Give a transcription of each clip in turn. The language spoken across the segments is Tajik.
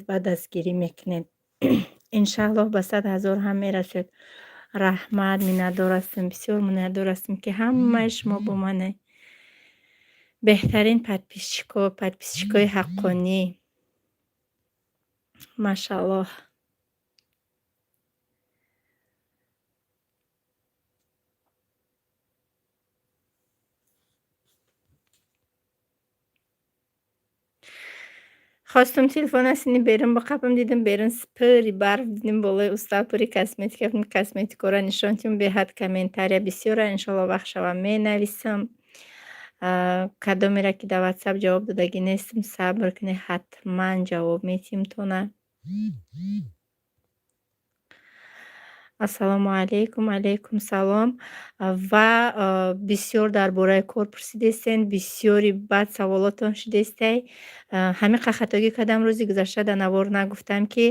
و دستگیری میکنید. انشالله به 100,000 هم میرسید. رحمت میندار هستیم، بسیار میندار هستیم که همه شما با منه. بهترین پدپیسچیکای حقانی. ماشاءالله. خواستم تلفن هستینی برم با قبم دیدم برن سپری برف دیدم بالای استال پوری کسمتیک را نشان تیم به حد کامنتاریا بسیار انشالله وقت شوم می نویسم. کدومی را که در واتساپ جواب دادگی نیستم صبر کنی حتما جواب میتیم تونه. ассалому алайкум. алайкум салом. ва бисёр дар бораи кор пурсидестен, бисёри баъд саволотон шидестай. ҳамин хатогӣ кардам рӯзи гузашта дар навор нагуфтам ки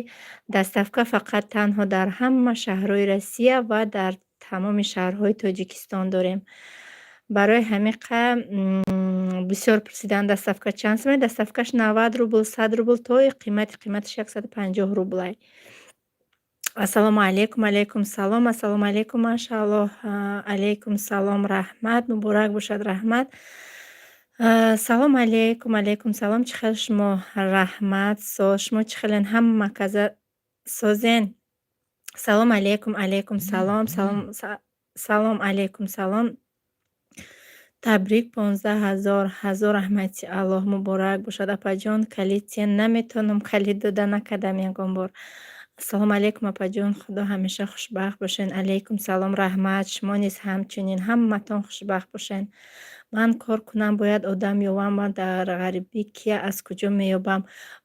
доставка фақат танҳо дар ҳама шаҳрҳои Россия ва дар тамоми шаҳрҳои Тоҷикистон дорем. барои ҳамиқа бисёр пурсидан доставка чанд сомай? Доставкаш 90 рубл, 100 рубл то қиматаш 150 рублай. ассалому алайкум. алайкум салом. ассалому алайкум. машааллоҳ. алайкум салом. раҳмат. муборак бошад раҳмат. салом алайкум. алайкум салом. чӣ хел шумо? раҳмат. шумо чӣ хелен? ҳама каза созен. салом алайкум. алайкум салом. салом алайкум салом. табрик 15,000 ҳазор раҳмати Аллоҳ муборак бошад. апаҷон калития наметонам калит дода накардам ягон бор. ассалому алайкум апаҷон, худо ҳамеша хушбахт бошен. алайкум салом. раҳмат. шумо низ ҳамчунин ҳаматон хушбахт бошен. ман кор кунам бояд одам ёбам ва дар ғарибӣ кия аз куҷо меёбам?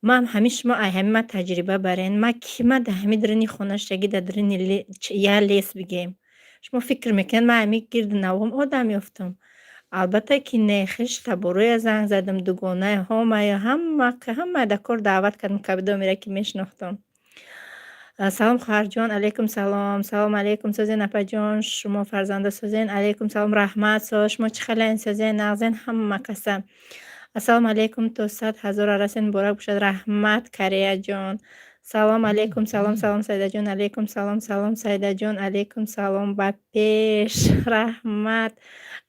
ман ҳамин шумо ҳамин таҷриба барен. ма кима да ҳамин дрини хонаштагӣ да дрини я лес бигем. шумо фикр мекунед ман ҳамин гирди навом одам ёфтам? албатта ки не. хеш таборӯя занг задам, дугонаи ҳомая ҳама да кор даъват кардам кабидомира ки мешинохтам. салом хоҳарҷон. алайкум салом. салом алайкум созен апаҷон. шумо фарзанда созен. алайкум салом. раҳмат. шумо чӣ хелен? созен нағзен ҳама каса. ассалому алайкум. то 100,000 расен муборак бошад. раҳмат Кореяҷон. салом алайкум. салом салом Саидаҷон. алайкум салом. салом Саидаҷон. алайкум салом ба пеш. раҳмат.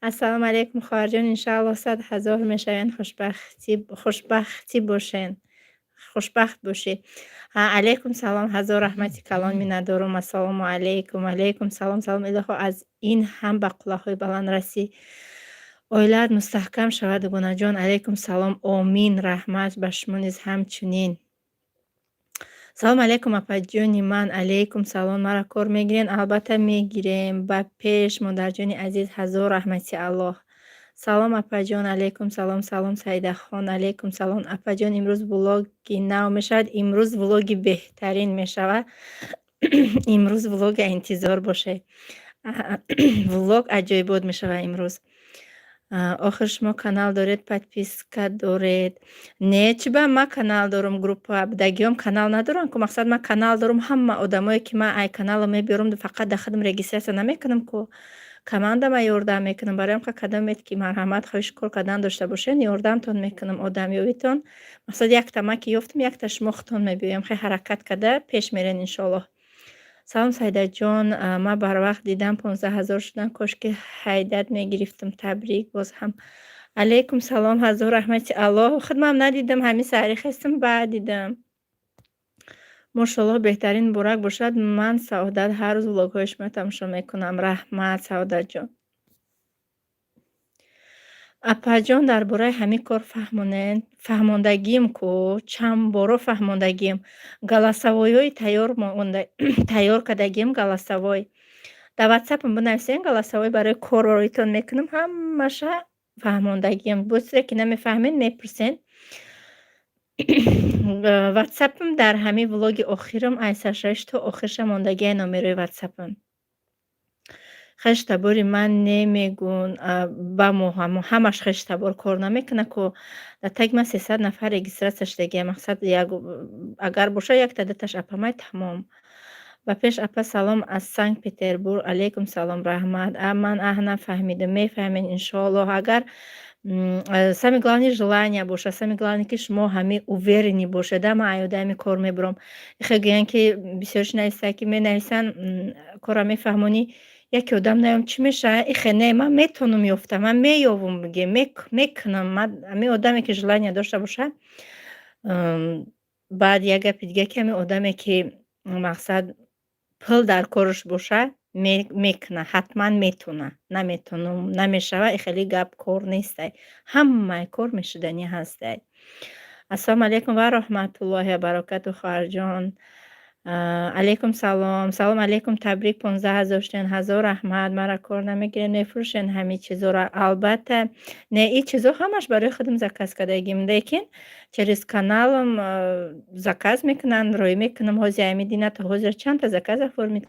ассалому алайкум хоҳарҷон. иншоалло 100,000 мешавен. хушбахтӣ бошен. хушбахт бошӣ. алайкум салом. ҳазор раҳмати калон миннатдорум. ассалому алайкум. алайкум салом. салом илоҳо аз ин ҳам ба қуллаҳои баландрасӣ оилаат мустаҳкам шавад. дугонаҷон алайкум салом. омин. раҳмат ба шумо низ ҳамчунин. салом алайкум апаҷони ман. алайкум салом. мара кор мегирен? албатта мегирем. ба пеш модарҷони азиз ҳазор раҳмати Аллоҳ. салом апаҷон. алайкум салом. салом Саидахон. алайкум салом апаҷон. имрӯз влоги нав мешавад. имрӯз влоги беҳтарин мешавад. имрӯз влога интизор бошед. влог аҷоибот мешавад имрӯз. охир шумо канал доред? подписка доред? не чиба ман канал дорам. группа дагиём канал надорам ку. мақсад ман канал дорам ҳама одамое ки ман ай канала мебиёрам фақат да худам регистрация намекунам ку. команда ма ёрдам мекунам. бароям кадомет ки марҳамат хоҳиш кор кардан дошта бошед ёрдамтон мекунам одамёбитон. мақсад якта ман ки ёфтам якта шумо худтон мебиёям. хеле ҳаракат карда пеш мерен иншоаллоҳ. салом Саидаҷон. ман барвақт дидам 15,000 шудан. кошки ҳайдат мегирифтам. табрик боз ҳам. алайкум салом. ҳазор раҳмати Аллоҳ. худ ман надидам ҳамин саъри хестам баъд дидам. мошаллоҳ беҳтарин муборак бошад. ман Саодат ҳар рӯз влогҳои шумо тамошо мекунам. раҳмат Саодатҷон. апаҷон дар бораи ҳамин кор фаҳмондагием ку чанд боро фаҳмондагием. галасавойҳои тайёр кардагием. галасавой дар ватсапам бинависен. галасавой барои корроитон мекунам. ҳамаша фаҳмондагием. бозре ки намефаҳмед мепурсен. ватсапам дар ҳамин влоги охирам ай сашаш то охирша мондагиай номерои ватсапам. хештабори ман немегӯн ба ҳамаш хештабор кор намекуна ку дар таги ман 300 нафар регистратсия шудагия. мақсад агар боша якта даташ апамай тамом. ба пеш апа салом аз Санкт Петербург. алайкум салом. раҳмат. ман нафаҳмидам. мефаҳмед иншоаллоҳ. агар Самое главное желание бошад, самое главное ки шумо ҳамин уверенӣ бошед. Ман айёда ҳамин кор мебарам. Хеле гӯянд ки бисёриш нависанд ки менависанд кора мефаҳмонӣ яке одам наём чӣ мешавад? Ихе не ман метавонам ёфта, ман меёвам ге мекунам. Ман ҳамин одаме ки желание дошта бошад, баъд як гапи дига ки ҳамин одаме ки мақсад пул дар кораш бошад мекунад, ҳатман метавонад. Наметавонам, намешавад, и хеле гап кор нестай. Ҳамаи кор мешуданӣ ҳастай. Ассалому алайкум ва раҳматуллоҳи ва баракатуҳ хоҳарҷон. Алайкум салом. Салом алайкум, табрик 15,000 штен. Ҳазор раҳмат. Мара кор намегирем, мефурӯшен ҳамин чизоро. Албатта не, ин чизо ҳамаш барои худам заказ кардагим, лекин через каналам заказ мекунанд, роӣ мекунам. Ҳозир ҳамин дина то ҳозир чандта заказ оформид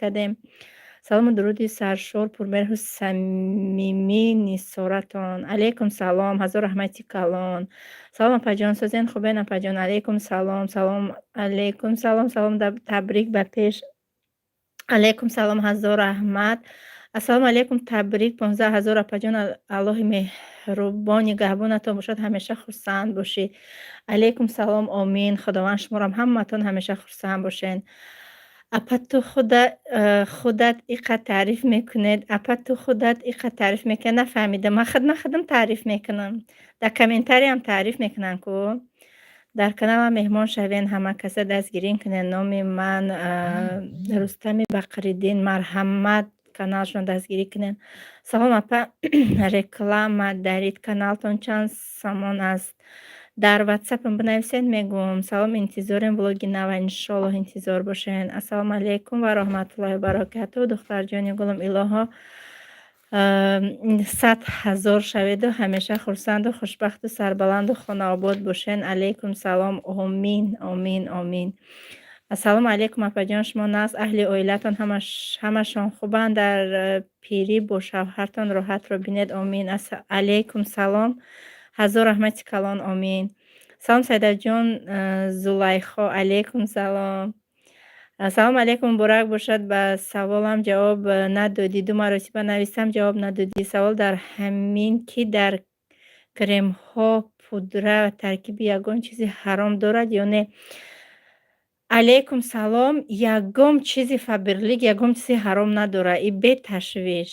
кардем. Салому дуруди саршор, пурмеҳру самимӣ Нисоратон. Алайкум салом, ҳазор раҳмати калон. Салом апаҷон, созен хубен апаҷон? Алайкум салом, салом алайкум, салом, салом, табрик ба пеш. Алайкум салом, ҳазор раҳмат. Ассалому алайкум, табрик 15,000 апаҷон. Аллоҳи меҳрубон нигаҳбонатон бошад, ҳамеша хурсанд бошед. Алайкум салом, омин. Худованд шуморам ҳамаатон ҳамеша хурсанд бошен. Апа ту худат иққад таъриф мекунед, апа ту худат иққад таъриф мекунед. Нафаҳмидам. Ман худам таъриф мекунам. Дар комментариям таъриф мекунанд ку. Дар каналам меҳмон шавен, ҳама каса дастгирӣ кунед. Номи ман Рустами Бақриддин, марҳамат, каналшон дастгирӣ кунед. Салом апа, реклама дарид, каналтон чанд сомон аст? Дар ватсапам бинависед, мегӯям. Салом, интизорем влоги нава, иншоаллоҳ интизор бошен. Ассалому алайкум ва раҳматуллоҳи ва баракатуҳ. Духтарҷони гулам, илоҳо 100,000 шаведу ҳамеша хурсанду хушбахту сарбаланду хонаобод бошен. Алайкум салом, омин, омин, омин. Ассалому алайкум апаҷон, шумо нағз аҳли оилатон ҳамашон хубанд? Дар пирӣ бо шавҳартон роҳатро бинед, омин. Алайкум салом, ҳазор раҳмати калон, омин. Салом Саидаҷон Зулайхо, алайкум салом. Салом алайкум, муборак бошад. Ба саволам ҷавоб надодӣ. 2 маротиба нависам, ҷавоб надодӣ. Савол дар ҳамин ки дар кремҳо пудра таркиби ягон чизи ҳаром дорад ё не? Алайкум салом. Ягон чизи Фаберлик ягон чизи ҳаром надорад. И беташвиш.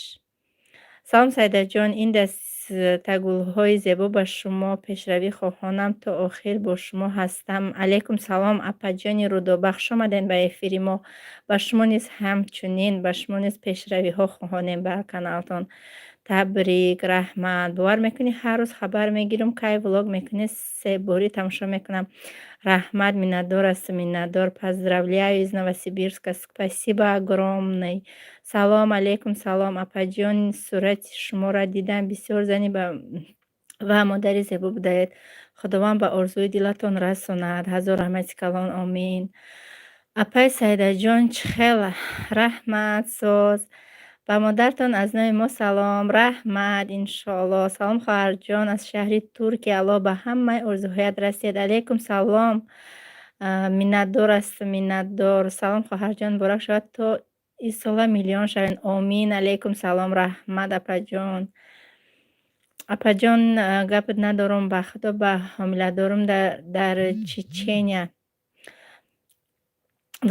Салом Саидаҷон, ин дастагулҳои зебо ба шумо. Пешравӣ хоҳонам, то охир бо шумо ҳастам. Алайкум салом, апаҷони рудобахш омаден ба эфири мо. Ба шумо низ ҳамчунин, ба шумо низ пешравиҳо хоҳонем бар каналтон. Табрик, раҳмат. Бовар мекунӣ ҳар рӯз хабар мегирам, кай влог мекунӣ 3 бори тамошо мекунам. Раҳмат, миннатдор ҳастам, миннатдор. Поздравляю из Новосибирска. Спасибо огромный. Салом алайкум салом, апаҷон, сурати шуморо дидам, бисёр зани ва модари зебо будаед. Худованд ба орзуи дилатон расонад. Ҳазор раҳмати калон, омин. Апай Саидаҷон, чихела раҳмат соз. Ба модартон аз номи мо салом, раҳмат, иншоаллоҳ. Салом хоҳарҷон аз шаҳри Туркия. Аллоҳ ба ҳамаи орзуҳоят расед. Алайкум салом. Миннатдор ҳастам, миннатдор. Салом хоҳарҷон, муборак шавад, то иншоаллоҳ миллион шавен. Омин. Алайкум салом, раҳмат апаҷон. Апаҷон, гапи надорам, ба худо ба ҳомиладорим дар Чечения.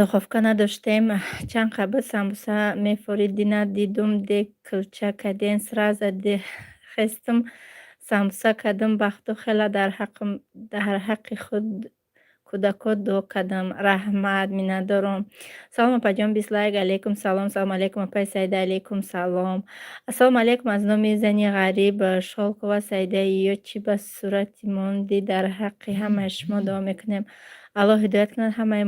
Духовка надоштем. Чанд қабат самбуса мефуридина, дидум дег кулча карден, сразу хестам самбуса кардам. Ба худо хела дар ҳаққи худ кӯдакот дуо кардам. Раҳмат, миннатдорам. Салом апаҷон, 20 лайк. Алайкум салом. Салом алайкум апай Саида. Алайкум салом. Ассалому алайкум, аз номи зани ғариб Шолкова Саида. ё чӣ ба сурати монди, дар ҳаққи ҳамаи шумо дуо мекунем. Аллоҳ ҳидоят кунад, ҳамаи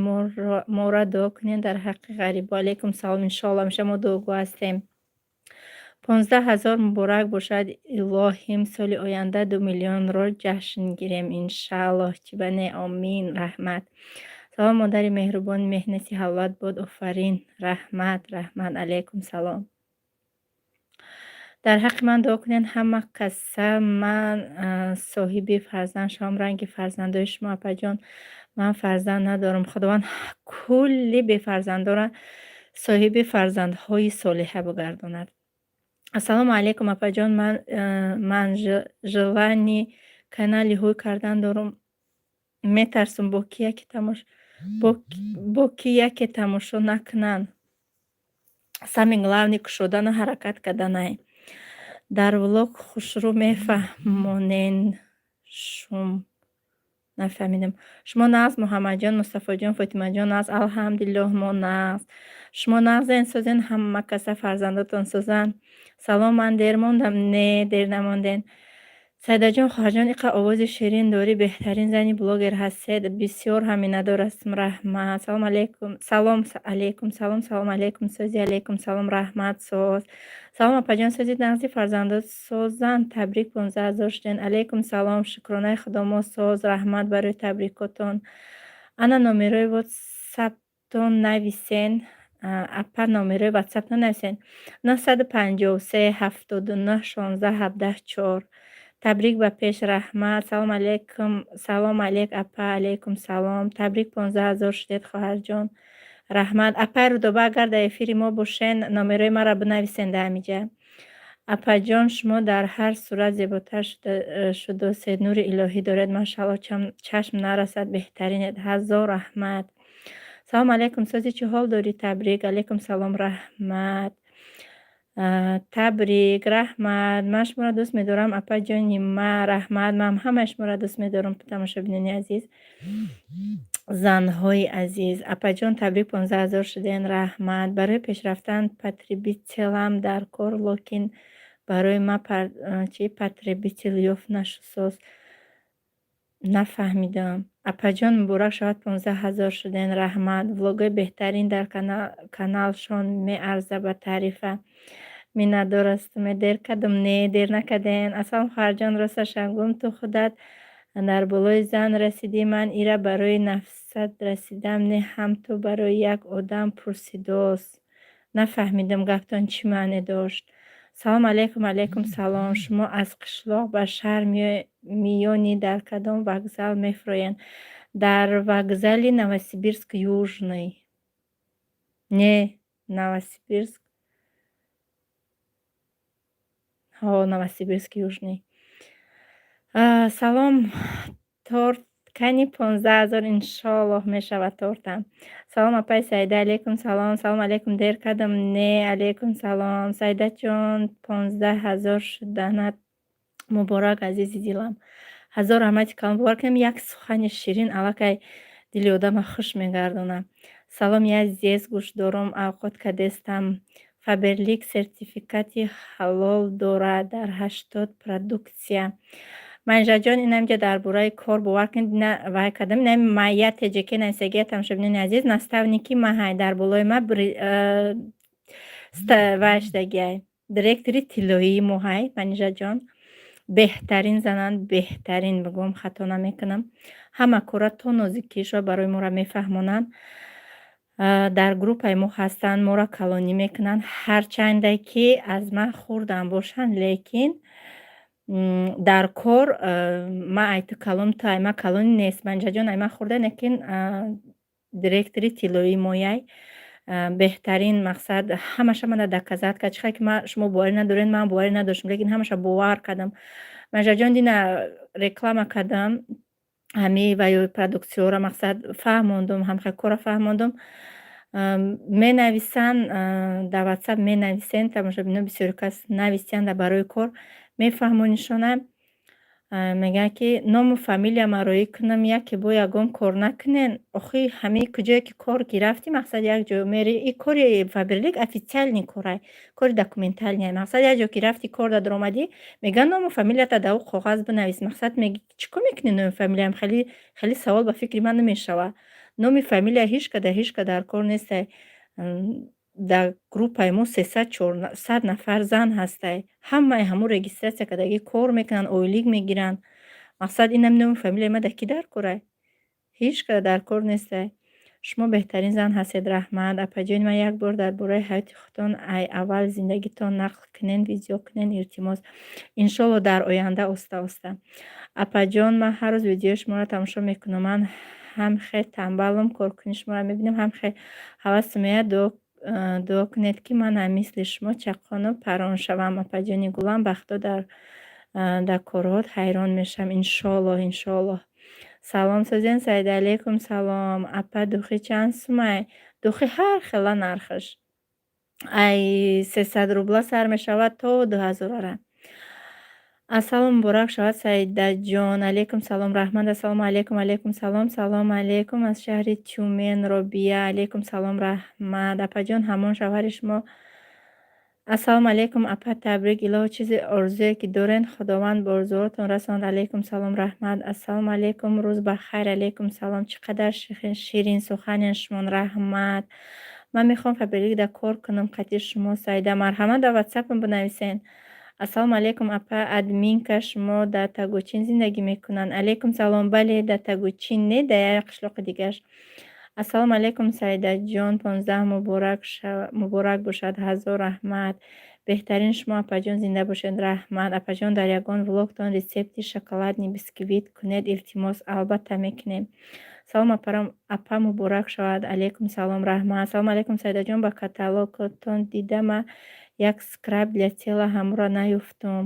моро дуо кунед дар ҳаққи ғарибо. Алайкум салом, иншоаллоҳ ҳамеша мо дуогӯ ҳастем. 15,000 муборак бошад. Илоҳим соли оянда 2 миллионро ҷашн гирем, иншааллоҳ. Чӣ ба не, омин, раҳмат. Салом модари меҳрубон, меҳнати ҳавлат бод, офарин. Раҳмат, раҳмат. Алайкум салом. дар ҳаққи ман дуо кунед, ҳама каса. Ман соҳиби фарзанд шавам, ранги фарзандои шумо апаҷон. Ман фарзанд надорам. Худованд кулли бефарзандора соҳиби фарзандҳои солиҳа бигардонад. ассалому алайкум апаҷон, ман желани канали ҳуй кардан дорум. Метарсум бо ки яке тамошо накунанд. Самин главни кушодану ҳаракат карданай. Дар влог хушрӯ мефаҳмонен шум. Нафаҳмидам. Шумо нағз Муҳаммадҷон, Мустафоҷон, Фотимаҷон нағз? Алҳамдулиллоҳ мо нағз. Шумо нағзен, созен, ҳама каса фарзандотон созанд? Салом, ман дер мондам? Не, дер намонден. Саидаҷон, хоҳарҷон, иқа овози ширин дорӣ, беҳтарин зани блогер ҳастед. Бисёр ҳам миннатдор ҳастам, раҳмат. Салом алейкум. Салом алейкум сози, алейкум салом, раҳмат соз. Салом апаҷон, сози нағзи фарзандот созанд? Табрик 15,000 шуден. Алейкум салом, шукронаи худо мо соз, раҳмат барои табрикотон. Ана номерои ватсаптон нависен. Апа номерои ватсаптон нависен. 953 79 16 17 4. Табрик ба пеш, раҳмат. Салом алейкум. Салом алейк апа. Алейкум салом. Табрик 15,000 шудед хоҳарҷон. раҳмат. Апаи Рудоба, агар дар эфири мо бошен, номерои маро бинависен дар ҳамиҷа. Апаҷон, шумо дар ҳар сурат зеботар шудосед. Нури илоҳӣ доред. Машаллоҳ, чашм нарасад, беҳтаринед. ҳазор раҳмат. Салом алейкум сози, чӣ ҳол дорӣ? Табрик. Алейкум салом, раҳмат. Табрик, раҳмат. Ман шуморо дӯст медорам апаҷони ман. Раҳмат. Ман ҳамаи шуморо дӯст медорам тамошобинони азиз, занҳои азиз. Апаҷон, табрик 15,000 шуден. Раҳмат. Барои пешрафтан потребителам дар кор, локин барои ман потребител ёфт нашусос. Нафаҳмидам. Апаҷон, муборак шавад, 15,000 шуден. раҳмат. Влогои беҳтарин дар каналшон меарза ба таърифа. Миннатдор ҳастам. Дер кардам? Не, дер накардем. Аслан хоҳарҷон, росташам гум ту худат дар болои зан расидӣ, ман ира барои нафсат расидам, не ҳам ту барои як одам пурсидос. Нафаҳмидам гаптон чӣ маъне дошт. Салом алейкум. Алейкум салом. Шумо аз қишлоқ ба шаҳр миёни дар кадом вокзал мефароянд? Дар вокзали Новосибирск Южный. Не, Новосибирск. Новосибирск Южный. Салом, торт кани 15,000 иншоаллоҳ мешавад тортам. Салом апай Саида. Алейкум салом. Салом алейкум, дер кардам? Не, алейкум салом. Саидаҷон, 15,000 шуданат. муборак азизи дилам. ҳазор раҳмати калон. бовар кунем, як сухани ширин аллакай дили одама хуш мегардонад. Салом, я зез гӯшдорум, авқот кадестам. Фаберлик сертификати ҳалол дорад дар 80 продуксия. Манижаҷон, ин ҳамҷа дар бораи кор бовар кунед, вай кадам ин майя теҷеке насагия тамошобинони азиз, наставники маҳай дар болои ма ваштагиай директори тиллоии моҳай. Манижаҷон, беҳтарин зананд, беҳтарин мегӯям, хато намекунам. Ҳама кора то нозикиашро барои моро мефаҳмонанд. Дар группаи мо ҳастанд, моро калонӣ мекунанд. Ҳарчанде ки аз ман хурдам бошанд, лекин дар кор ма ай ту калон, ту ай ма калони нест. Манижаҷон, ай ма хурда, лекин директори тиллоии мояй беҳтарин мақсад ҳамаша мана доказат кард. Чихеле ки шумо боварӣ надоред, ман боварӣ надоштам, лекин ҳамаша бовар кардам. Манижаҷон, дина реклама кардам ҳамаи ваёи продуксияҳоро, мақсад фаҳмондум, ҳамхел кора фаҳмондум. Менависанд дар ватсап, менависен, тамошобинон бисёри кас нависянд барои кор, мефаҳмонишонам. Мегӯянд ки ному фамилия мароӣ кунам, яке бо ягон кор накунен. Охи ҳамаи куҷое ки кор гирафтӣ, мақсад як ҷо мери, и кори Фаберлик официальни корай, кори документалниай. Мақсад як ҷо ки рафтӣ кор додор омадӣ, мегӯянд ному фамилията дар ӯ коғаз бинавис. Мақсад мегӣ чӣ кор мекунӣ номи фамилияам? Хеле савол ба фикри ман намешавад. Номи фамилия ҳеҷ дар кор нестай. Дар группаи мо 300-400 нафар зан ҳастай. Ҳамаи ҳамон регистратсия кардагӣ кор мекунанд, ойлик мегиранд. Мақсад инам номи фамилияи ма дар ки дар корай? ҳеҷ када дар кор нестай. шумо беҳтарин зан ҳастед. раҳмат. Апаҷони ман, як бор дар бораи ҳаёти худтон ай аввал зиндагитон нақл кунен, видео кунен, илтимос. Иншоалло дар оянда оста оста. Апаҷон, ман ҳар рӯз видеои шуморо тамошо мекунам. Ман ҳам хел танбалум, коркунии шуморо мебинам, ҳам хел ҳавасам меояд дуо кунед ки манам мисли шумо чақону паррон шавам. Апаҷони Гулам вақто дар корҳоят ҳайрон мешавам. Иншоаллоҳ, иншоаллоҳ. Салом созен Саид алейкум салом. Апа духи чанд сумай? Духи ҳар хела нархаш. Ай 300 рубла сар мешавад то 2000-ара. Ассалом муборак шавад Саидаҷон. Алейкум салом раҳмат. Ассалому алейкум. Алейкум салом. Салом алейкум. Аз шаҳри Тюмен Робия. Алейкум салом раҳмат. Апаҷон ҳамон шавҳари шумо. Ассалому алейкум апа табрик. Илоҳи чизе орзуе ки дорен худованд ба орзуҳоятон расонад. Алейкум салом раҳмат. Ассалому алейкум. Рӯз бахайр. Алейкум салом. Чӣ қадар ширин суханиян шумон раҳмат. Ман мехоҳам фабрикда кор кунам қатъи шумо Саида. Марҳамат дар ватсапам бинависен. Ассалому алейкум апа админка шумо дар Тагучин зиндагӣ мекунанд? Алейкум салом. Бале дар Тагучин не дар як қишлоқи дигаш. Ассалому алейкум Саидаҷон. 15 муборак бошад. ҳазор раҳмат. беҳтарин шумо апаҷон зинда бошед раҳмат. Апаҷон дар ягон влогтон рецепти шоколадни бисквит кунед илтимос. Албатта мекунем. Салом апа муборак шавад. Алейкум салом раҳмат. Салому алейкум Саидаҷон. Ба каталогтон дидама як скраб для тела ҳамура наёфтум.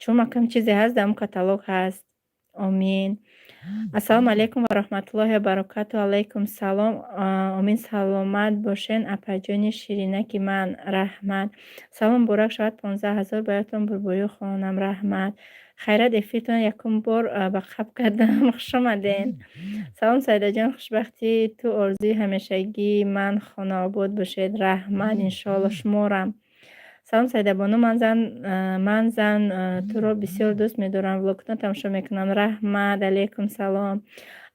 Чун макам чизе ҳаст дар он каталог ҳаст. Омин. Ассалому алейкум ва раҳматуллоҳи ва баракатуҳ. Алейкум салом. Омин саломат бошен апаҷони ширинаки ман раҳмат. Салом муборак шавад. 15000 бароятон бурбоё хоҳонам раҳмат. хайрат эфиртон якум бор ба қаб кардам. хуш омаден. салом Саидаҷон. хушбахтӣ ту орзуи ҳамешагии ман хонаобод бошед раҳмат. иншоаллоҳ шуморам. салом Саидабону. ман зан туро бисёр дӯст медорам. влогтон тамошо мекунам раҳмат. Алейкум салом.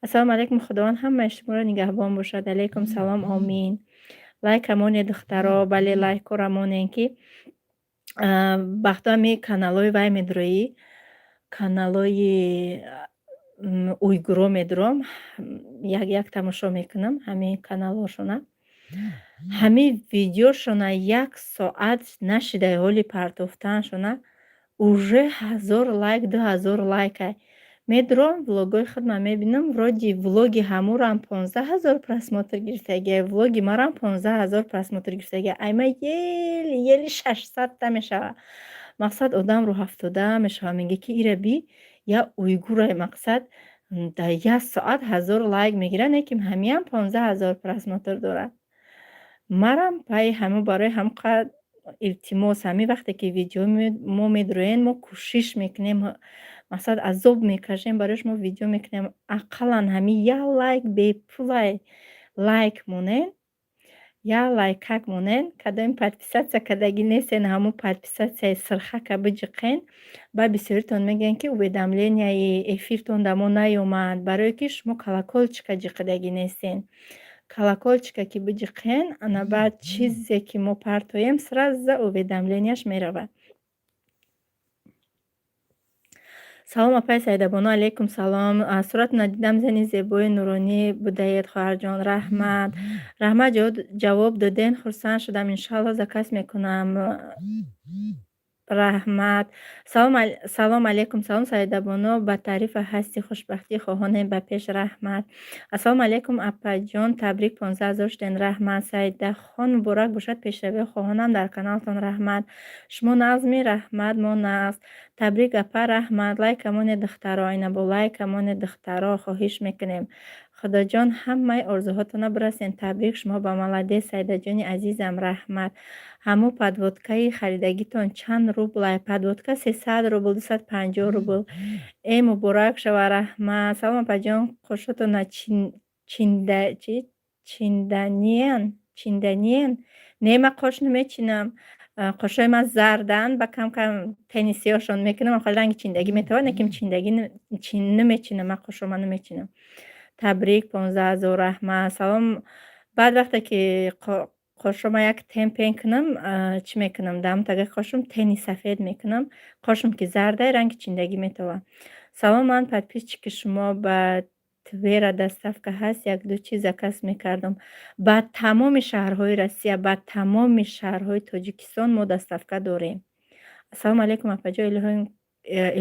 ассалому алейкум. худованд ҳамаи шуморо нигаҳбон бошад. Алейкум салом. Омин. лайкамоне духтаро. Бале лайкорамонен ки вақтҳо ҳами каналҳои вай медуроӣ. Каналҳои уйгуро медурам. як тамошо мекунам ҳамин каналҳошона. ҳамин видеошона 1 соат нашидаи ҳоли партофтаншона уже 1000 лайк 2000 лайка. медурам влогои худам мебинам. вроди влоги ҳамурам 15000 просмотр гирифтагия. влоги марам 15000 просмотр гирифтагия. айма ели 600 мешава. мақсад одамро ҳафтода мешава. мега ки ира би я уйгура мақсад дар 1 соат 1000 лайк мегира. не ки ҳамиам 15000 просмотр дорад. марам пай ҳама барои ҳамқад илтимос ҳамин вақте ки видео мо медуроем мо кӯшиш мекунем. мақсад азоб мекашем барои шумо видео мекунем. ақаллан ҳамин я лайк бепулай лайк монен. Я лайкак монен. Кадоми подписатсия кардагӣ нестен ҳамун подписатсияи сирхака биҷиқен. ба бисёритон мегӯянд ки уведомленияи эфиртон дар мо наёмад. барое ки шумо колокольчика ҷиқидагӣ нестен. колокольчика ки биҷиқен ана баъд чизе ки мо партоем сразу уведомленияш меравад. салом апай Саидабону. Алейкум салом. суратона дидам зани зебои нуронӣ будаед хоҳарҷон раҳмат. раҳмат ҷавоб доден. хурсанд шудам. иншоаллоҳ заказ мекунам. раҳмат. салом алейкум. салом Саидабону. ба таърифа ҳасти хушбахтӣ хоҳонем ба пеш раҳмат. ассалому алейкум апаҷон. табрик 15000 шуден раҳмат. Саидахон муборак бошад. пешравӣ хоҳонам дар каналтон раҳмат. шумо нағзми раҳмат мо нағз. табрик апа раҳмат. лайкамоне духтаро. айна бо лайкамоне духтаро хоҳиш мекунем. худоҷон ҳамаи орзуҳоятона бирасен. табрик шумо ба маладес Саидаҷони азизам раҳмат. ҳамун подводкаи харидагитон чанд рубла? подводка 300 рубл 250 рубл. муборак шава раҳмат. салом апаҷон. қошотона чинданиен. не ман қош намечинам. қошои ман зардан ба кам теннисиёшон мекунам. хали ранги чиндагӣ метавад. неким чиндагӣ намечинам. ман қошома намечинам. табрик 15000 раҳмат. салом. баъд вақте ки қошома як темпен кунам чӣ мекунам? дар тага қошум тени сафед мекунам. қошум ки зардай ранги чиндагӣ метавад. салом. ман подписчики шумо ба Твера доставка ҳаст. як-ду чиз заказ мекардам. ба тамоми шаҳрҳои Россия, ба тамоми шаҳрҳои Тоҷикистон мо доставка дорем. ассалому алейкум апаҷон.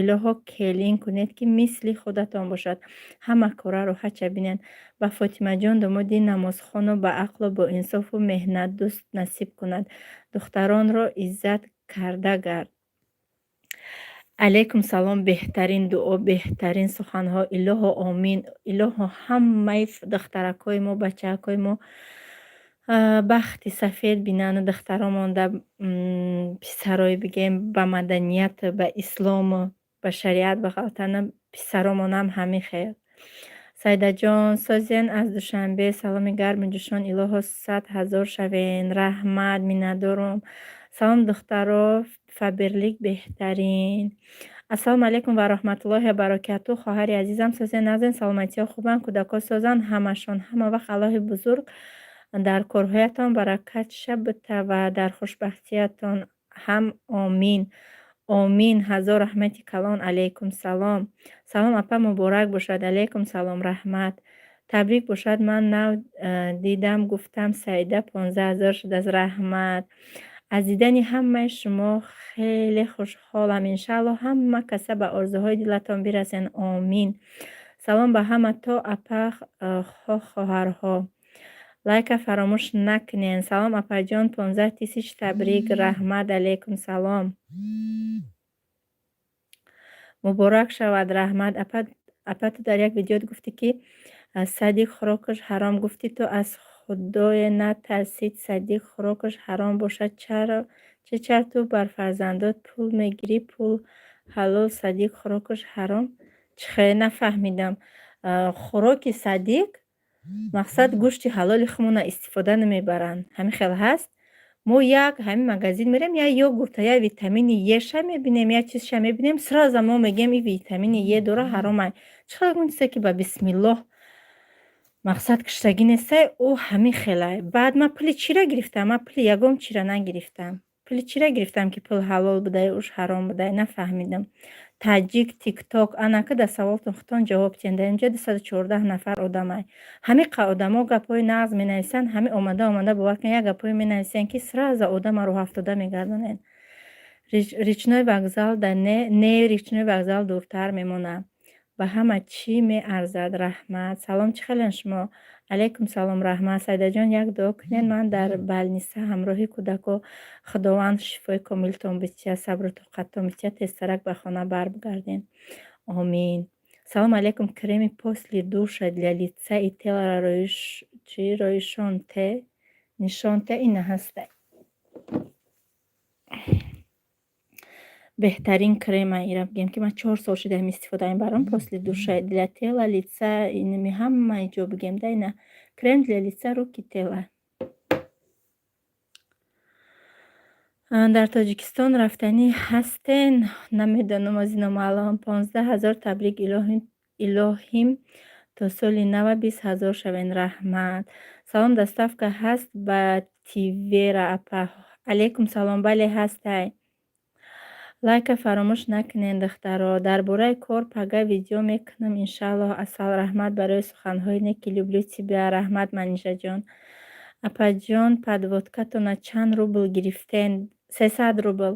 илоҳо келин кунед, ки мисли худатон бошад. Ҳама кораро ҳача бинед. Ба Фотимаҷон домоди намозхону баақлу боинсофу меҳнатдӯст насиб кунад. Духтаронро иззат карда гард. алайкум салом. Беҳтарин дуо, беҳтарин суханҳо. Илоҳо омин. Илоҳо ҳамаи духтаракҳои мо, бачаакҳои мо бахти сафед бинанд. Духтаро монда писарои бигем ба маданият, ба ислому, ба шариат, ба халтана писаромонам ҳами хейр. Сайдаҷон созен аз Душанбе саломи гарму ҷӯшон. Илоҳо 100 000 шавен. Раҳмат, миннатдорум. Салом духтаро, фаберлик беҳтарин. Ассалому алайкум ва раҳматуллоҳи ва баракатуҳ. Хоҳари азизам созен назен саломатиҳо хубанд, кӯдако созанд ҳамашон ҳама вақт Аллоҳи бузург дар корҳоятон баракат шабта ва дар хушбахтиятон ҳам омин. омин. Ҳазор раҳмати калон. Алайкум салом. Салом апа муборак бошад. Алайкум салом. Раҳмат. Табрик бошад. Ман нав дидам гуфтам Саида 15 000 шудааст. Раҳмат. аз дидани ҳамаи шумо хеле хушҳолам. Иншаалло ҳама каса ба орзуҳои дилатон бирасен. омин. салом ба ҳамато апа хоҳарҳо. лайка фаромӯш накунен. Салом апаҷон 15 000 табрик. Раҳмат. Алайкум салом. муборак шавад. Раҳмат. апа ту дар як видеот гуфтӣ ки садиқ хӯрокаш ҳаром. Гуфтӣ ту аз худое натарсид садиқ хӯрокаш ҳаром бошад. чачар ту бар фарзандот пул мегирӣ? Пул ҳалол, садиқ хӯрокаш ҳаром? Чӣ хеле нафаҳмидам. хӯроки садиқ мақсад гӯшти ҳалоли хумона истифода намебаранд. Ҳамин хел ҳаст. мо як ҳамин магазин мерем, я йогурта, я витамини Е-ша мебинем, я чизша мебинем, сразу мо мегем ин витамини Е дора ҳаромай. Чӣ хеле гунисе ки ба бисмиллоҳ мақсад киштагӣ нестай, ӯ ҳамин хелай. Баъд ман пули чира гирифтам, ман пули ягом чира нагирифтам. Пули чира гирифтам ки пул ҳалол будай, уш ҳаром будай, нафаҳмидам. Таҷик, тикток, анакада саволтон худтон ҷавоб диҳед. Дар инҷо 214 нафар одамай. Ҳамин одамо гапҳои нағз менависанд, ҳамин омада бовар кунед, як гапҳое менависанд ки сразу одамаро ҳафтода мегардонед. речной вокзал дар не речной вокзал дуртар мемонад. ба ҳама чӣ меарзад. Раҳмат. Салом, чӣ хелен шумо? алайкум салом. Раҳмат. Сайдаҷон як дуо кунед ман дар балниса ҳамроҳи кӯдако. худованд шифои комилтон битиҳад, сабру тоқаттон битиҳад, тезтарак ба хона баргарден. омин. Салом алейкум. Креми после душа для лица и тела Ройшон-Т нишон-Т ина ҳаста. беҳтарин крема ира бигем ки ман 4 сол шудаам истифодаем барам. После душа для тела, лица, инами ҳамаи ҷо бигем да ина крем для лица, руки, тела. дар Тоҷикистон рафтанӣ ҳастен? Намедонам аз ин номаълум. 15 000 табрик. илоҳим то соли нава 20 000 шавен. Раҳмат. салом, доставка ҳаст ба Тивера апа? алайкум салом. бале ҳастай. лайка фаромӯш накунед духтаро. дар бораи кор пага видео мекунам иншааллоҳ. асал. Раҳмат барои суханҳои неки. люблю тебя. раҳмат манижаҷон. апаҷон подводкатона чанд рубл гирифтен? 300 рубл.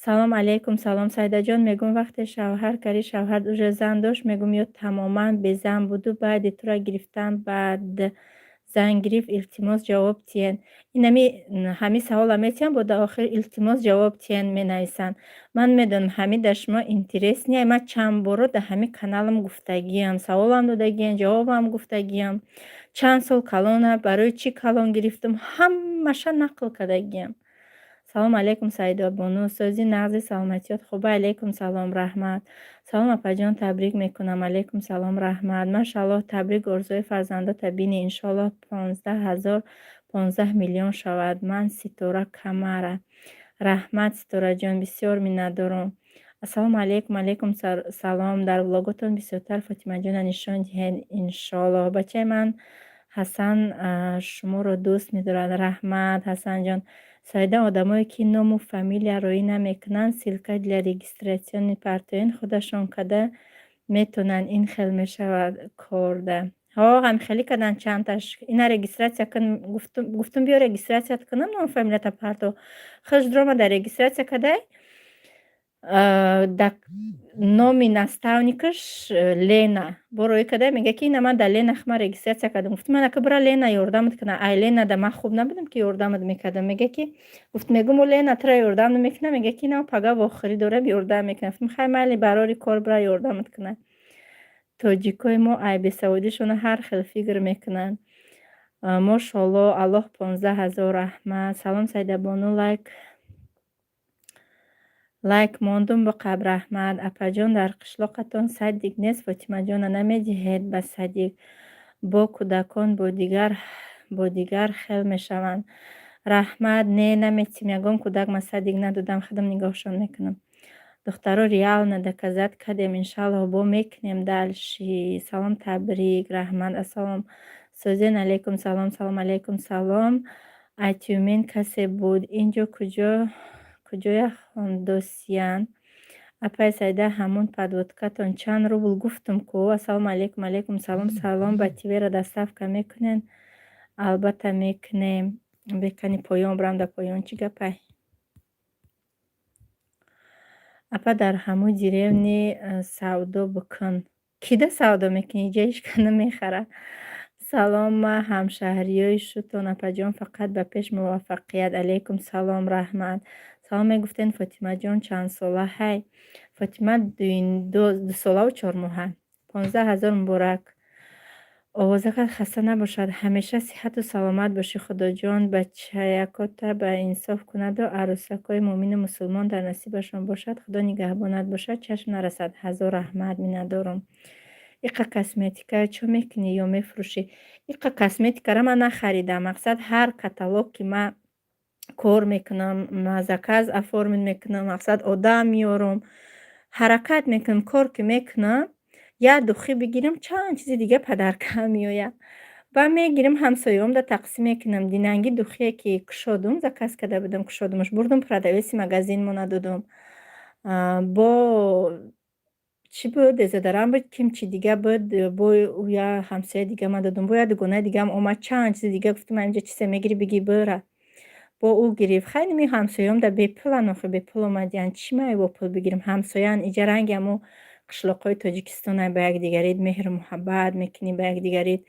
салом алайкум. салом сайдаҷон. мегум вақте шавҳар кари шавҳар уже зан дошт? мегум ё тамоман безан буду баъди тура гирифтан баъд зан гирифт илтимос ҷавоб тиҳен. инами ҳамин савола метиҳан бо охир илтимос ҷавоб тиҳен менависанд. ман медонам ҳамин дар шумо интерес ния. ман чанд боро дар ҳамин каналам гуфтагиам, саволам додагиам, ҷавобам гуфтагиам. чанд сол калона, барои чӣ калон гирифтам, ҳамаша нақл кардагиам. салом алайкум Саида бону. сози нағзи саломатиёт хуба? алайкум салом. раҳмат. салом апаҷон, табрик мекунам. алайкум салом. раҳмат. машааллоҳ, табрик. орзуи фарзандота бинӣ. иншоаллоҳ 15 000 15 миллион шавад. ман Ситора Камара. раҳмат Ситораҷон, бисёр миннатдорам. ассалому алайкум. алайкум салом. дар влоготон бисёртар Фотимаҷона нишон диҳед иншоаллоҳ. бачаи ман Ҳасан шуморо дӯст медорад. раҳмат Ҳасанҷон. Саида одамое ки ному фамилия роӣ намекунанд, силка для регистратсиони партоян худашон када метонанд. ин хел мешавад корда. ҳамихелӣ кадан чандташ. ина регистратсия кун. гуфтум биё регистратсият кунам ному фамилията парто. хелш дрома дар регистратсия кадай. дак номи наставникаш Лена. Борои када мега ки ина ман да Лена хма регистрация кардам. Гуфтам ман ака бира Лена ёрдамат кунам. Ай Лена да ман хуб набудам ки ёрдамат мекардам. Мега ки гуфтам мегум Лена тра ёрдам намекунам. Мега ки ина пага вохирӣ дорам ёрдам мекунам. Гуфтам хай майли барори кор бира ёрдамат кунам. Тоҷикои мо ай бесаводишона ҳар хел фикр мекунанд. Мошоалло Аллоҳ 15,000 раҳмат. Салом Саидабону лайк мондум ба қабраҳмад. Апаҷон дар қишлоқатон саддик нест. Фотимаҷона намедиҳед ба саддик. Бо кӯдакон бо дигар хел мешаванд. Раҳмат не наметим ягон кӯдак ма саддик надодам. Хадам нигоҳшон мекунам. Духтаро реально доказат кардем. Иншаллоҳ бо мекунем дальши. Салом табрик. Раҳмат. Ассалом. Созен алейкум салом. Салом алейкум салом. Айтюмен касе буд. Инҷо куҷоя хондосиян. Апай Сайда ҳамон подводкатон чанд рубл гуфтум ку. Ассалому алейкум. Алейкум салом. Салом. Ба тивера доставка мекунен? Албатта мекунем. Бекани поён брам да поён чӣ гапай? Апа дар ҳамун деревни савдо бикун. Кида савдо мекунӣ? Иҷа ҳечкас намехара. Салом ма ҳамшаҳриёи шутон апаҷон фақат ба пеш муваффақият. Алейкум салом раҳмат. Салом мегуфтен Фотимаҷон чанд сола ҳай? Фотима 2 сола 4 моҳа. 15,000 муборак. овозакат хаста набошад. Ҳамеша сиҳату саломат бошӣ. Худоҷон бачаякота ба инсоф кунаду арӯсакои муъмину мусулмон дар насибашон бошад. Худо нигаҳбонат бошад. Чашм нарасад. Ҳазор раҳмат. Миннатдорам. Иқа косметика чо мекунӣ ё мефурӯшӣ? Иқа косметикара ман нахаридам. Мақсад ҳар каталог ки ман кор мекунам, заказ оформид мекунам, мақсад одам меорам, ҳаракат мекунам, кор ки мекунам, як духӣ бигирам, чанд чизи дига падарка меояд. Ба мегирам ҳамсояомда тақсим мекунам. Динанги духие ки кушодум, заказ карда будам, кушодумаш, бурдум продавеси магазинмона додум. Бо чӣ буд? Дезодорант буд, кимчи дига буд, бо я ҳамсояи дигама додум. Бо я дугонаи дигам омад, чанд чизи дига гуфтам инҷа чизе мегирӣ бигир бира. Бо ӯ гирифт. Хайни ми ҳамсоямда бепулан охир бепул омадиян. Чӣ май бо пул бигирим? Ҳамсоян иҷа ранги ҳамун қишлоқҳои Тоҷикистона ба якдигарид меҳру муҳаббат мекунӣ, ба якдигарид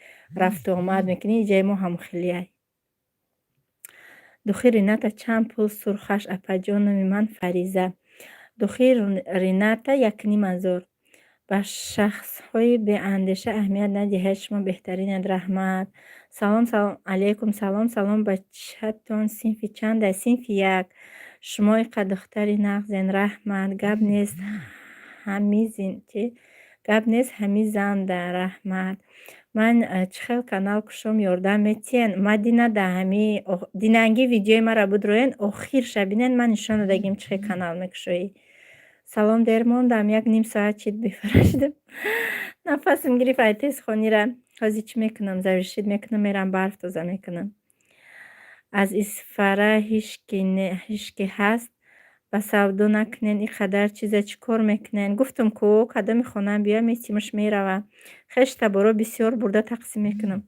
рафту омад мекунӣ. Иҷаи мо ҳам хелияй. Духи Рината чанд пул сурхаш? Апаҷон номи ман Фариза. Духи Рината 1,5,000. ба шахсҳои беандеша аҳамият надиҳед. Шумо беҳтаринед. Раҳмат. Салом алейкум салом. Салом бачатон синфи чанда? Синфи 1. Шумо иқа духтари нағзен. Раҳмат. Гап нест ҳамизанда. Раҳмат. Ман чӣ хел канал кушом ёрдам метиҳен? Мадина да ҳами динанги видеои маро будроен охирша бинен, ман нишон додагим чӣ хел канал мекушоӣ. Салом дер мондам. 1 соат чит бифарашдам. Нафасим гирифт. Ай тез хонира. Ҳозир чӣ мекунам? Завишид мекунам, мерам барф тоза мекунам. Аз исфара ҳишки ҳаст. Ба савдо накунен. И қадар чиза чӣ кор мекунен? Гуфтам ку кадоми хона биё метимаш мерава. Хеш таборо бисёр бурда тақсим мекунам.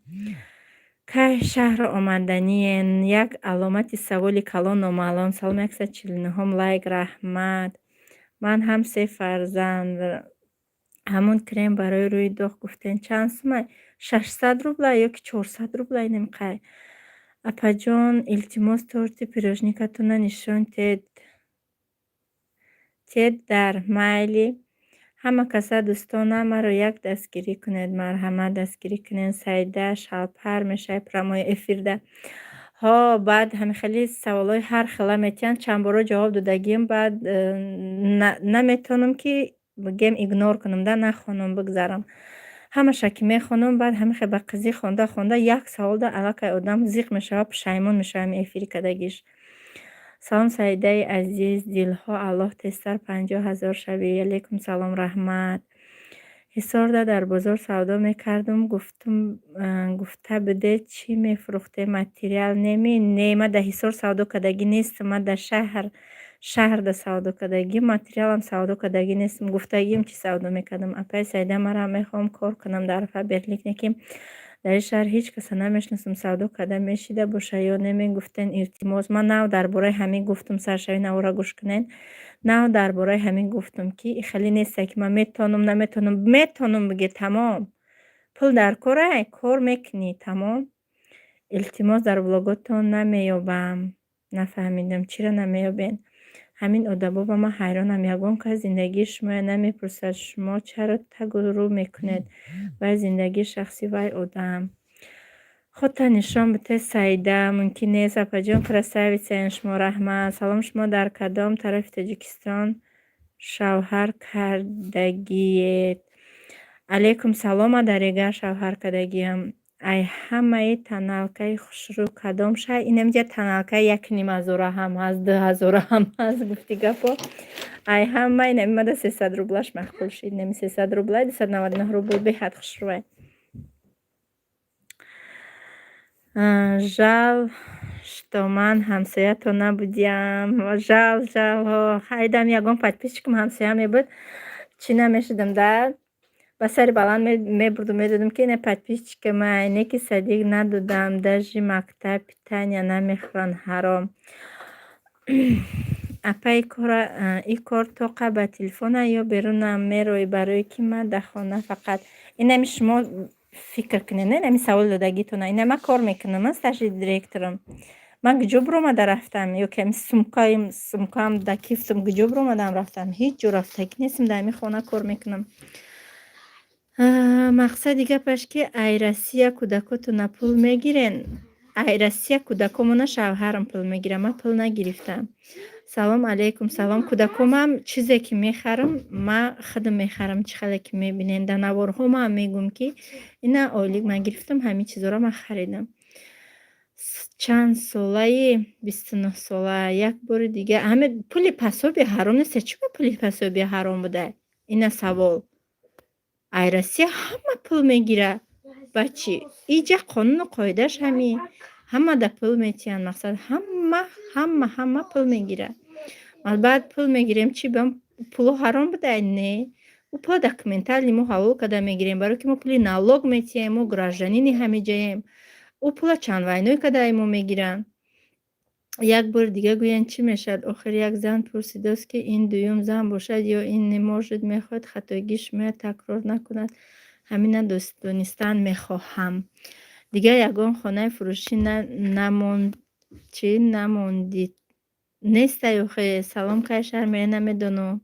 Кай шаҳр омаданиен? Як аломати саволи калон номаълум. Салом 149 лайк. Раҳмат. Ман ҳам 3 фарзанд. ҳамун крем барои рӯи доғ гуфтен чанд сумай? 600 рубла ё ки 400 рубла намеқай. Апаҷон илтимос торти пирожникатона нишон тед дар майли. Ҳама каса дӯстона маро як дастгирӣ кунед. Марҳамат дастгирӣ кунед. Сайда шалпар мешай прамои эфирда. Баъд ҳамихели саволҳои ҳар хела метиҳанд. Чандборо ҷавоб додагим, баъд наметавонам ки бигем игнор кунам, нахонам, бигзарам. Ҳамаша ки мехонам, баъд ҳамихел ба қизӣ хонда як саволда аллакай одам зиқ мешавад, пушаймон мешавад эфири кардагиш. Салом Саидаи азиз, дилҳо Аллоҳ тезтар 50,000 шавӣ. Алейкум салом. Раҳмат. ҳисорда дар бозор савдо мекардум. Гуфта будед чӣ мефурӯхтем? Материал неми? Не, ман дар ҳисор савдо кардагӣ нестам. Ман дар шаҳрда савдо кардагӣ, материалам савдо кардагӣ нестам. Гуфтагим чӣ савдо мекардам. Апай Сайда мара мехоҳам кор кунам дар фабрик, лекин дар ин шаҳр ҳеҷ каса намешиносам. Савдо карда мешида боша ё не? Мегуфтен илтимос. Ман нав дар бораи ҳамин гуфтум, саршавӣ навора гӯш кунен. нав дар бораи ҳамин гуфтам, ки ихеле несте ки ман метавонам, наметавонам. Метавонам биги тамом. Пул дар корай, кор мекунӣ тамом. Илтимос дар влоготон намеёбам. Нафаҳмидам чиро намеёбен. Ҳамин одабо ба ман ҳайронам. Ягон кас зиндагии шуморо намепурсад шумо чаро тагу рӯ мекунед. Вай зиндагии шахси вай одам. Худ нишон бите Саида мумкин нест. Апаҷон красавицаен, шумо раҳмат. Салом, шумо дар кадом тарафи Тоҷикистон шавҳар кардагиед? Алейкум салом, адарегар шавҳар кардагиам. Ай ҳамаи таналкаи хушрӯ кадом шай? Инамҷа таналкаи 1500 ҳам ҳаст, 2000 ҳам ҳаст, гуфти гапо. Ай ҳамаи намимада 300 рублаш махкул шид. Нами 300 рубла, 299 рубл беҳад хушрӯай. Жал, што ман ҳамсоятон набудиам. Жал, ҳайдам ягон подписчикам ҳамсоя мебуд. Чӣ намешудам да? Ба сари баланд мебурдум, медодум ки ина подписчикама, ине ки садиқ надодам, дажи мактаб питания намехӯранд, ҳаром. Апа и кор тоқа ба телефона ё берунам мерои барои ки ман да хона фақат. Инами шумо фикр кунед, не нами савол додагитона. Ина ман кор мекунам, ман старший директорам. Ман куҷо буромада рафтам, ё ки ами сумкаам да кифтам куҷо буромадам рафтам. Ҳеҷ ҷо рафтагӣ нестам, да ҳамин хона кор мекунам. Мақсади гапаш ки ай Россия кӯдакотона пул мегирен. Ай Россия кӯдакомона шавҳарам пул мегирам, ман пул нагирифтам. Салом алейкум. Салом. Кӯдакомам чизе ки мехарам, ман худам мехарам. Чӣ хеле ки мебинен дар наворҳо ман мегӯям ки ина ойлик ман гирифтам, ҳамин чизора ман харидам. Чанд солаи? 29 сола. Як бори дига ҳамин пули пособие ҳаром нест. Чӣ ба пули пособие ҳаром буда? Ина савол. Ай Россия ҳама пул мегира. Ба чӣ? Иҷа қонуну қоидаш ҳамин. Ҳама да пул метиҳанд. Мақсад ҳама пул мегира. Баъд пул мегирем чӣ? Бам пуло ҳаром буда? Не. У пула документали мо ҳавол карда мегирем, барои ки мо пули налог метиҳем, мо гражданини ҳамиҷаем. У пула чанд вайной кардаи мо мегиранд. Як бор дига гӯянд чӣ мешавад? Охир як зан пурсидааст ки ин дуюм зан бошад ё ин может мехоҳад хатоигии шуморо такрор накунад. Ҳамина донистан мехоҳам. Дига ягон хонаи фурӯшӣ намондид нестай охе. Салом кай шаҳр мея намедонам.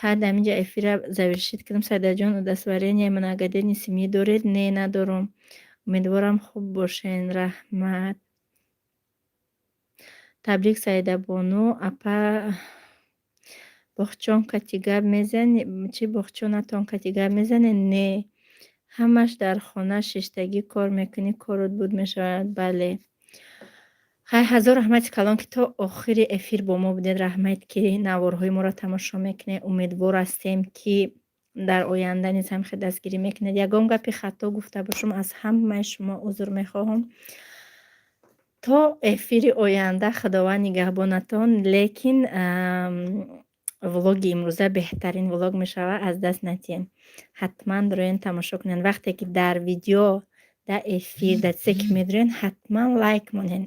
Ҳад аминҷа эфира завершит кардам. Саидаҷон, удостоварение многодетной семьи доред? Не, надорам. Умедворам хуб бошен. Раҳмат. Табрик Саидабону. Апа бохчон катигап мезани? Чӣ бохчонатон катигап мезане? Не. Ҳамаш дар хона шиштагӣ кор мекунӣ, корот буд мешавад. Бале. Хай ҳазор раҳмати калон ки то охири эфир бо мо будед. Раҳмат ки наворҳои моро тамошо мекунед. Умедвор ҳастем ки дар оянда низ ҳамихе дастгирӣ мекунед. Ягон гапи хато гуфта бошам, аз ҳамаи шумо узр мехоҳам. То эфири оянда худованд нигаҳбонатон. Лекин влоги имрӯза беҳтарин влог мешавад, аз даст натиҳем. Ҳатман дуроен тамошо кунед. Вақте ки дар видео, дар эфир, дар чизе ки медурен, ҳатман лайк монен.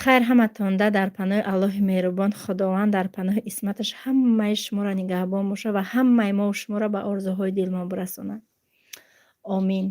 Хайр, ҳаматонда дар паноҳи Аллоҳи меҳрубон, худованд дар паноҳи исматаш ҳамаи шуморо нигаҳбон бошад ва ҳамаи мо шуморо ба орзуҳои дил мо бирасонад. Амин.